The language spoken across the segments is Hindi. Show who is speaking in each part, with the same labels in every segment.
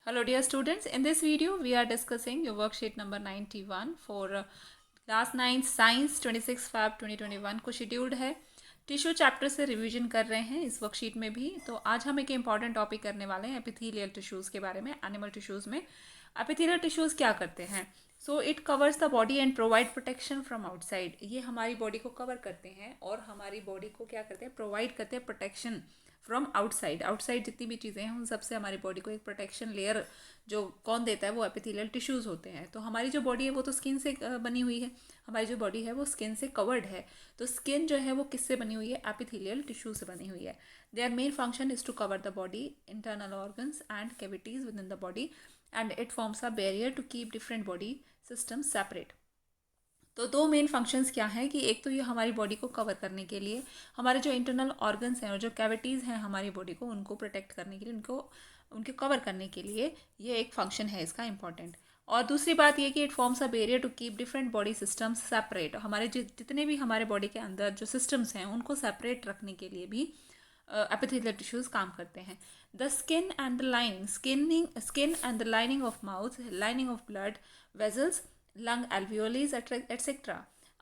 Speaker 1: Hello dear students, in this video we are discussing your worksheet number 91 for class 9 science 26 Feb 2021 को शेड्यूल्ड है। टिश्यू चैप्टर से रिवीजन कर रहे हैं इस वर्कशीट में भी। तो आज हम एक इम्पॉर्टेंट टॉपिक करने वाले हैं एपिथेलियल टिश्यूज़ के बारे में। एनिमल टिश्यूज़ में एपिथेलियल टिश्यूज़ क्या करते हैं? So it covers the body and provide protection from outside. ये हमारी बॉडी को कवर करते हैं और हमारी बॉडी को क्या करते हैं, प्रोवाइड करते हैं प्रोटेक्शन फ्रॉम आउटसाइड। आउटसाइड जितनी भी चीज़ें हैं उन सबसे हमारी बॉडी को एक प्रोटेक्शन लेयर जो कौन देता है वो एपिथेलियल टिश्यूज़ होते हैं। तो हमारी जो बॉडी है वो तो स्किन से बनी हुई है, हमारी जो बॉडी है वो स्किन से कवर्ड है। तो स्किन जो है वो किससे बनी हुई है? एपिथेलियल टिश्यू से बनी हुई है। Their main function is to cover the body, internal organs and cavities within the body and it forms a barrier to keep different body systems separate. तो दो मेन फंक्शंस क्या हैं कि एक तो ये हमारी बॉडी को कवर करने के लिए, हमारे जो इंटरनल ऑर्गन्स हैं और जो कैविटीज़ हैं हमारी बॉडी को, उनको प्रोटेक्ट करने के लिए, उनके कवर करने के लिए ये एक फंक्शन है इसका इंपॉर्टेंट। और दूसरी बात ये कि it forms a barrier to keep different body systems separate. हमारे जितने भी हमारे बॉडी के अंदर जो सिस्टम्स हैं उनको सेपरेट रखने के लिए भी एपिथेलियल टिश्यूज काम करते हैं। The skin and the lining skin and the lining of mouth, lining of blood vessels, lung alveolis etcetera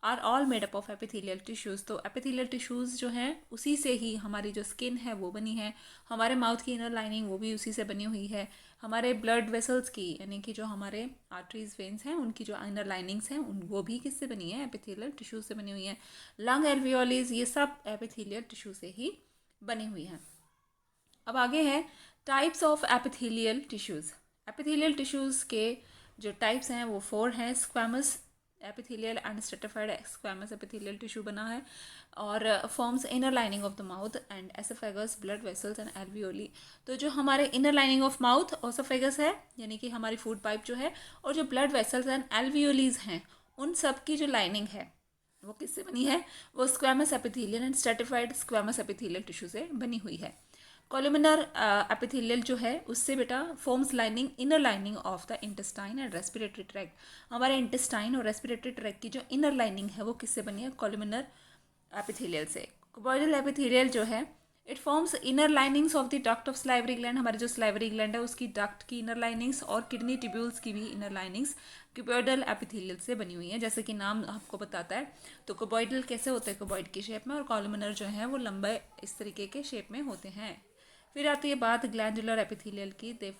Speaker 1: are all made up of epithelial tissues. तो एपिथेलियल टिश्यूज़ जो हैं उसी से ही हमारी जो स्किन है वो बनी है, हमारे माउथ की इनर लाइनिंग वो भी उसी से बनी हुई है, हमारे ब्लड वेसल्स की यानी कि जो हमारे आर्टरीज वेन्स हैं उनकी जो इनर लाइनिंग्स हैं उन वो भी किससे बनी है? एपिथेलियल टिश्यू से बनी हुई है। लंग एल्वियोलीज ये सब एपिथेलियल टिश्यू से ही बनी हुई हैं। अब आगे है types of epithelial tissues. Epithelial tissues के जो टाइप्स हैं वो 4 हैं। Squamous epithelial and stratified squamous epithelial tissue बना है और forms inner lining of the mouth and oesophagus, blood vessels and alveoli. तो जो हमारे inner lining of mouth oesophagus है यानी कि हमारी फूड पाइप जो है, और जो ब्लड वेसल्स एंड एल्वियोलीज हैं उन सब की जो लाइनिंग है वो किससे बनी है? वो squamous epithelial and stratified squamous epithelial tissue से बनी हुई है। कॉलुमिनर एपिथेलियल जो है उससे बेटा forms lining inner lining of the intestine and respiratory tract. हमारे इंटेस्टाइन और रेस्पिरेटरी ट्रैक्ट की जो इनर लाइनिंग है वो किससे बनी है? कॉलुमिनर एपिथेलियल से। कुबॉइडल एपिथेलियल जो है it forms inner linings of the duct of salivary gland. हमारी जो स्लाइवरी ग्लैंड है उसकी डक्ट की इनर लाइनिंग्स और किडनी ट्यूब्यूल्स की भी इनर लाइनिंग्स क्यूबॉइडल एपिथेलियल से बनी हुई है, जैसे कि नाम आपको बताता है। तो कुबॉइडल कैसे होते हैं? कुबॉइड की शेप में, और कॉलुमिनर जो है वो लंबे इस तरीके के शेप में होते हैं। फिर आती है बात ग्लैंडुलर एपिथेलियल की। दे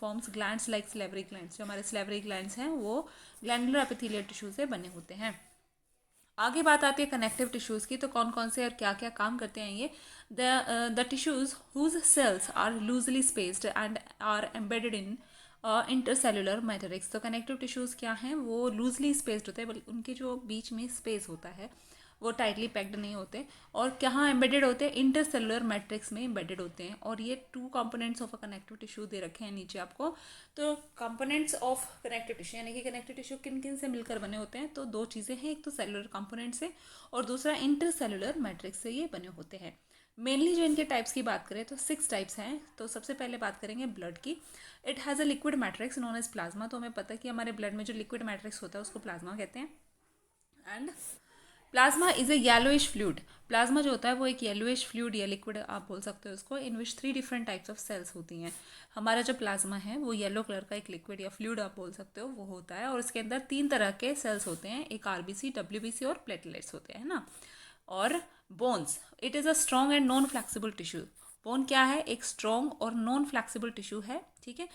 Speaker 1: forms glands like slavery glands. जो हमारे स्लेवरी ग्लैंड्स हैं वो ग्लैंडुलर एपिथेलियल टिश्यू से बने होते हैं। आगे बात आती है कनेक्टिव टिश्यूज़ की। तो कौन कौन से और क्या क्या काम करते हैं ये? The tissues whose cells are loosely spaced and are embedded in intercellular matrix. तो कनेक्टिव टिश्यूज़ क्या हैं? वो लूजली स्पेस्ड होते हैं, बल्कि उनके जो बीच में स्पेस होता है वो टाइटली पैक्ड नहीं होते। और कहाँ एम्बेडेड होते हैं? इंटरसेलुलर मैट्रिक्स में एम्बेडेड होते हैं। और ये 2 components of a connective tissue दे रखे हैं नीचे आपको। तो कंपोनेंट्स ऑफ कनेक्टिव टिश्यू यानी कि कनेक्टिव टिश्यू किन किन से मिलकर बने होते हैं? तो 2 चीज़ें हैं, एक तो सेलुलर कंपोनेंट से और दूसरा इंटरसेलुलर मैट्रिक्स से ये बने होते हैं। मेनली जो इनके टाइप्स की बात करें तो 6 टाइप्स हैं। तो सबसे पहले बात करेंगे ब्लड की। It has a liquid matrix known as plasma. तो हमें पता है कि हमारे ब्लड में जो लिक्विड मैट्रिक्स होता है उसको प्लाज्मा कहते हैं। And plasma is a yellowish fluid. Plasma जो होता है वो एक येलोइश फ्लूइड या लिक्विड आप बोल सकते हो उसको, इन विच 3 डिफरेंट टाइप्स ऑफ सेल्स होती हैं। हमारा जो प्लाज्मा है वो येलो कलर का एक लिक्विड या फ्लूइड आप बोल सकते हो वो होता है, और उसके अंदर 3 तरह के सेल्स होते हैं, एक आरबीसी, डब्ल्यूबीसी और प्लेटलेट्स होते हैं ना। और bones, it is a strong and non flexible tissue. Bone क्या है? एक स्ट्रॉन्ग और नॉन फ्लैक्सिबल टिश्यू है, ठीक है।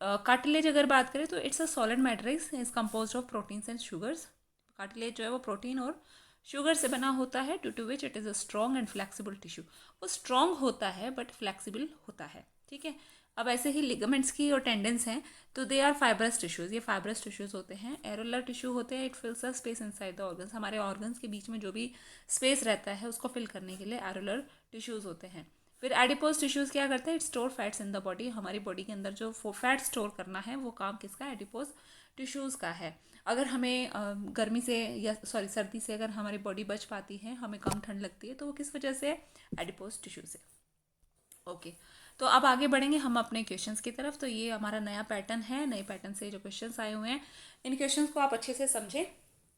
Speaker 1: कार्टिलेज अगर बात करें तो it's a solid matrix, is compose of proteins and sugars. Cartilage जो है वो प्रोटीन और शुगर से बना होता है, due to which it is a strong and flexible tissue. वो स्ट्रॉन्ग होता है बट फ्लैक्सिबल होता है, ठीक है। अब ऐसे ही लिगामेंट्स की और टेंडेंस हैं, तो दे आर फाइब्रस टिश्यूज़। ये फाइब्रस टिश्यूज़ होते हैं। एरोलर टिश्यू होते हैं, it fills a space inside the organs. हमारे ऑर्गन्स के बीच में जो भी स्पेस रहता है उसको फिल करने के लिए एरोलर टिश्यूज़ होते हैं। फिर एडिपोज टिश्यूज़ क्या करते हैं? It store fats in the body. हमारी बॉडी के अंदर जो फैट स्टोर करना है वो काम किसका? एडिपोज टिश्यूज़ का है। अगर हमें गर्मी से या सॉरी सर्दी से अगर हमारी बॉडी बच पाती है, हमें कम ठंड लगती है, तो वो किस वजह से? एडिपोज टिश्यू से। ओके, तो अब आगे बढ़ेंगे हम अपने क्वेश्चंस की तरफ। तो ये हमारा नया पैटर्न है, नए पैटर्न से जो क्वेश्चंस आए हुए हैं इन क्वेश्चंस को आप अच्छे से समझें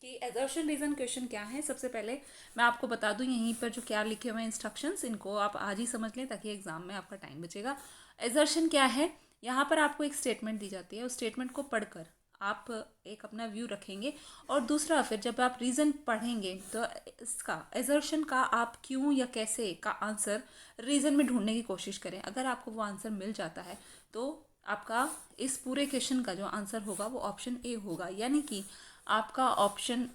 Speaker 1: कि एजर्शन रीजन क्वेश्चन क्या है। सबसे पहले मैं आपको बता दूं यहीं पर जो क्या लिखे हुए हैं इंस्ट्रक्शंस, इनको आप आज ही समझ लें ताकि एग्जाम में आपका टाइम बचेगा। एजर्शन क्या है? यहाँ पर आपको एक स्टेटमेंट दी जाती है, उस स्टेटमेंट को पढ़कर आप एक अपना व्यू रखेंगे और दूसरा फिर जब आप रीज़न पढ़ेंगे तो इसका एजर्शन का आप क्यों या कैसे का आंसर रीज़न में ढूंढने की कोशिश करें। अगर आपको वो आंसर मिल जाता है तो आपका इस पूरे क्वेश्चन का जो आंसर होगा वो ऑप्शन ए होगा, यानी कि आपका ऑप्शन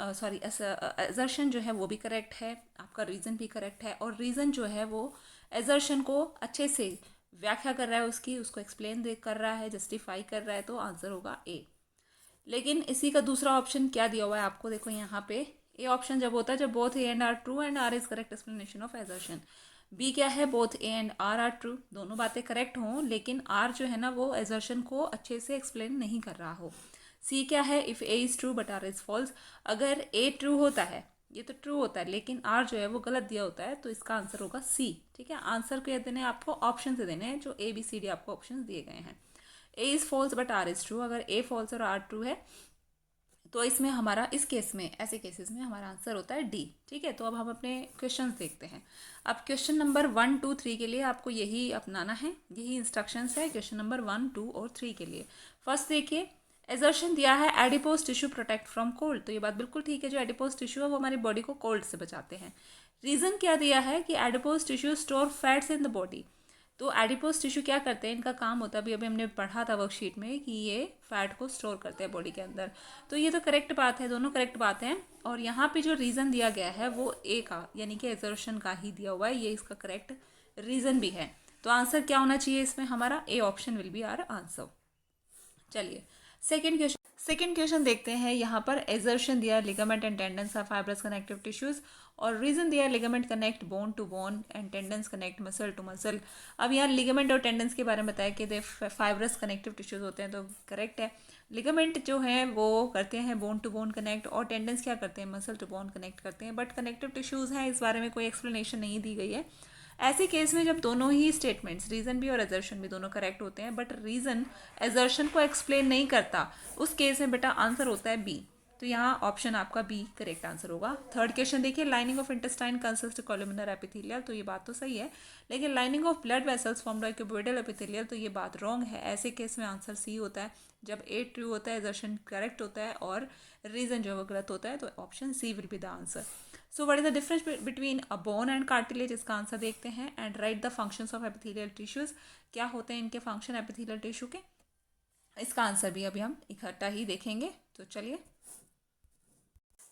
Speaker 1: एजर्शन जो है वो भी करेक्ट है, आपका रीज़न भी करेक्ट है और रीज़न जो है वो एजर्शन को अच्छे से व्याख्या कर रहा है, उसको एक्सप्लेन कर रहा है, जस्टिफाई कर रहा है, तो आंसर होगा ए। लेकिन इसी का दूसरा ऑप्शन क्या दिया हुआ है आपको, देखो यहाँ पे ए ऑप्शन जब होता है जब both A and R true and R is correct explanation of assertion. B क्या है, both A and R true, दोनों बातें करेक्ट हों लेकिन आर जो है ना वो एजर्शन को अच्छे से एक्सप्लेन नहीं कर रहा हो। सी क्या है, if A is true but R is false, अगर ए ट्रू होता है, ये तो ट्रू होता है लेकिन आर जो है वो गलत दिया होता है, तो इसका आंसर होगा सी। ठीक है, आंसर को देने आपको ऑप्शन से देने हैं, जो ए बी सी डी आपको ऑप्शन दिए गए हैं। A is false but R is true, अगर ए फॉल्स और आर ट्रू है तो इसमें हमारा, इस केस में, ऐसे केसेस में हमारा आंसर होता है डी। ठीक है, तो अब हम अपने क्वेश्चन देखते हैं। अब क्वेश्चन नंबर 1, 2, 3 के लिए आपको यही अपनाना है, यही इंस्ट्रक्शंस है क्वेश्चन नंबर 1, 2 और 3 के लिए। फर्स्ट देखिए, एजर्शन दिया है adipose tissue protect from cold, तो ये बात बिल्कुल ठीक है, जो एडिपोज टिश्यू है वो हमारी बॉडी को कोल्ड से बचाते हैं। रीज़न क्या दिया है कि adipose tissue store fats in the body, तो एडिपोज टिश्यू क्या करते हैं, इनका काम होता है, अभी हमने पढ़ा था वर्कशीट में कि ये फैट को स्टोर करते हैं बॉडी के अंदर, तो ये तो करेक्ट बात है, दोनों करेक्ट बात हैं। और यहाँ पे जो रीज़न दिया गया है वो ए का, यानी कि एजर्शन का ही दिया हुआ है, ये इसका करेक्ट रीज़न भी है। तो आंसर क्या होना चाहिए इसमें, हमारा A option will be our answer. चलिए सेकेंड क्वेश्चन देखते हैं। यहाँ पर एजर्शन दिया ligament and tendons are fibrous connective tissues, और रीजन दिया ligament connect bone to bone and tendons connect muscle to muscle. अब यहाँ लिगामेंट और टेंडन्स के बारे में बताया कि दे फाइब्रस कनेक्टिव टिश्यूज होते हैं, तो करेक्ट है। लिगामेंट जो है वो करते हैं बोन टू बोन कनेक्ट, और टेंडन्स क्या करते हैं, मसल टू बोन कनेक्ट करते हैं, बट कनेक्टिव टिश्यूज हैं, इस बारे में कोई एक्सप्लेनेशन नहीं दी गई है। ऐसे केस में जब दोनों ही स्टेटमेंट्स, रीजन भी और एजर्शन भी दोनों करेक्ट होते हैं बट रीजन एजर्शन को एक्सप्लेन नहीं करता, उस केस में बेटा आंसर होता है बी। तो यहाँ ऑप्शन आपका बी करेक्ट आंसर होगा। थर्ड क्वेश्चन देखिए, lining of intestine consist columnar epithelial, तो ये बात तो सही है, लेकिन lining of blood vessels formed by cuboidal epithelial, तो ये बात रॉन्ग है। ऐसे केस में आंसर सी होता है, जब ए ट्रू होता है, एजर्शन करेक्ट होता है और रीजन जो है गलत होता है, तो option C will be the answer. So what is the difference between a bone and cartilage, इसका आंसर देखते हैं। And write the functions of epithelial tissues, क्या होते हैं इनके फंक्शन एपिथेलियल टिश्यू के, इसका आंसर भी अभी हम इकट्ठा ही देखेंगे। तो चलिए,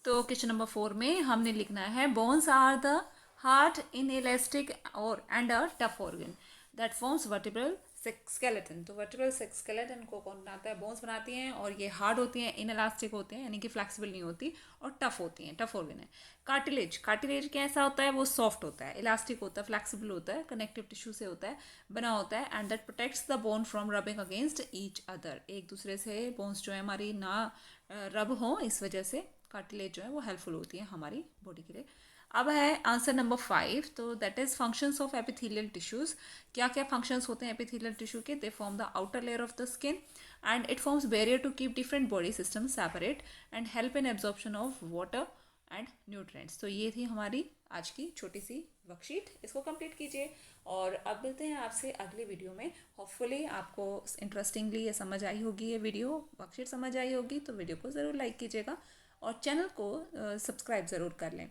Speaker 1: तो क्वेश्चन नंबर 4 में हमने लिखना है, bones are the hard inelastic और and a tough organ that forms vertebral skeleton. तो वर्टिब्रल स्केलेटन को कौन बनाता है, बोन्स बनाती हैं, और ये हार्ड होती हैं, इनइलास्टिक होती हैं, यानी कि फ्लेक्सिबल नहीं होती, और टफ होती हैं, टफ ऑर्गन है। कार्टिलेज कैसा होता है, वो सॉफ्ट होता है, इलास्टिक होता है, फ्लेक्सिबल होता है, कनेक्टिव टिश्यू से होता है, बना होता है, and that protects the bone from rubbing against each other, एक दूसरे से बोन्स जो है हमारी ना रब हो, इस वजह से कार्टिलेज जो है वो हेल्पफुल होती है हमारी बॉडी के लिए। अब है आंसर नंबर 5, तो that is functions of epithelial tissues. क्या क्या फंक्शंस होते हैं एपिथेलियल टिश्यू के, they form the outer layer of the skin and it forms barrier to keep different body system separate and help in absorption of water and nutrients. तो ये थी हमारी आज की छोटी सी वर्कशीट, इसको कंप्लीट कीजिए और अब मिलते हैं आपसे अगले वीडियो में। होपफुली आपको इंटरेस्टिंगली ये समझ आई होगी, ये वीडियो वर्कशीट समझ आई होगी, तो वीडियो को ज़रूर लाइक कीजिएगा और चैनल को सब्सक्राइब ज़रूर कर लें।